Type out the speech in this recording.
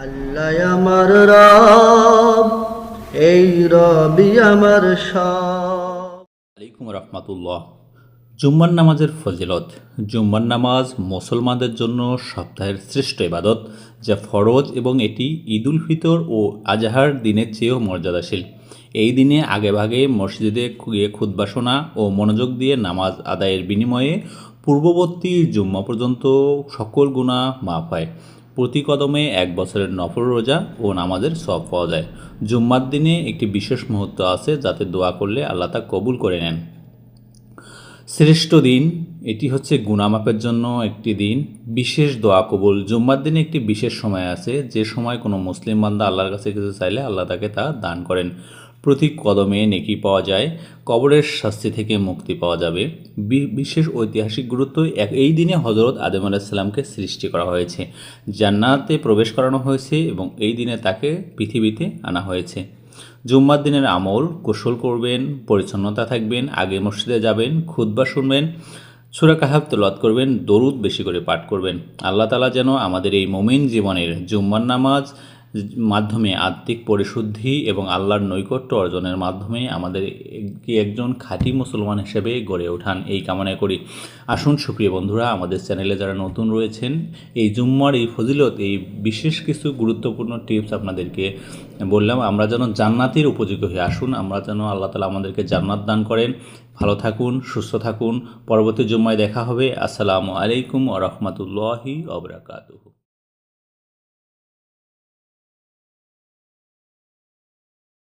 আল্লাহ আমার রব, এই রবি আমার সব। আলাইকুম রহমতুল্লাহ। জুম্মার নামাজের ফজিলত। জুম্মার নামাজ মুসলমানদের জন্য সপ্তাহের শ্রেষ্ঠ ইবাদত, যা ফরজ এবং এটি ঈদুল ফিতর ও আজহার দিনের চেয়েও মর্যাদাশীল। এই দিনে আগেভাগে মসজিদে গিয়ে খুতবা শোনা ও মনোযোগ দিয়ে নামাজ আদায়ের বিনিময়ে পূর্ববর্তী জুম্মা পর্যন্ত সকল গুনাহ মাফ হয়। প্রতি কদমে 1 বছরের নফল রোজা ও নামাজের সওয়াব পাওয়া যায়। জুম্মার দিনে একটি বিশেষ মুহূর্ত আছে যাতে দোয়া করলে আল্লাহ তা কবুল করে নেন। শ্রেষ্ঠ দিন এটি হচ্ছে গুনাহ মাফের জন্য একটি দিন, বিশেষ দোয়া কবুল। জুম্মার দিনে একটি বিশেষ সময় আছে যে সময় কোনো মুসলিম বান্দা আল্লাহর কাছে কিছু চাইলে আল্লাহ তাকে তা দান করেন। প্রতি কদমে নেকি পাওয়া যায়, কবরের শাস্তি থেকে মুক্তি পাওয়া যাবে। বিশেষ ঐতিহাসিক গুরুত্ব, এই দিনে হজরত আদম আলাইহিস সালামকে সৃষ্টি করা হয়েছে, জান্নাতে প্রবেশ করানো হয়েছে এবং এই দিনে তাকে পৃথিবীতে আনা হয়েছে। জুম্মার দিনের আমল: গোসল করবেন, পরিচ্ছন্নতা থাকবেন, আগে মসজিদে যাবেন, খুতবা শুনবেন, সূরা কাহাফ তেলাওয়াত করবেন, দরুদ বেশি করে পাঠ করবেন। আল্লাহ তাআলা যেন আমাদের এই মুমিন জীবনের জুম্মার নামাজ মাধ্যমে আত্মিক পরিশুদ্ধি এবং আল্লাহর নৈকট্য অর্জনের মাধ্যমে আমাদেরকে একজন খাঁটি মুসলমান হিসেবে গড়ে ওঠান, এই কামনা করি। আসুন সুপ্রিয় বন্ধুরা, আমাদের চ্যানেলে যারা নতুন রয়েছেন, এই জুম্মার এই ফজিলত, এই বিশেষ কিছু গুরুত্বপূর্ণ টিপস আপনাদেরকে বললাম, আমরা যেন জান্নাতের উপযোগী হয়ে আসুন, আমরা যেন আল্লাহ তাআলা আমাদেরকে জান্নাত দান করেন। ভালো থাকুন, সুস্থ থাকুন। পরবর্তী জুম্মায় দেখা হবে। আসসালামু আলাইকুম ওয়া রাহমাতুল্লাহি ওয়া বারাকাতুহু।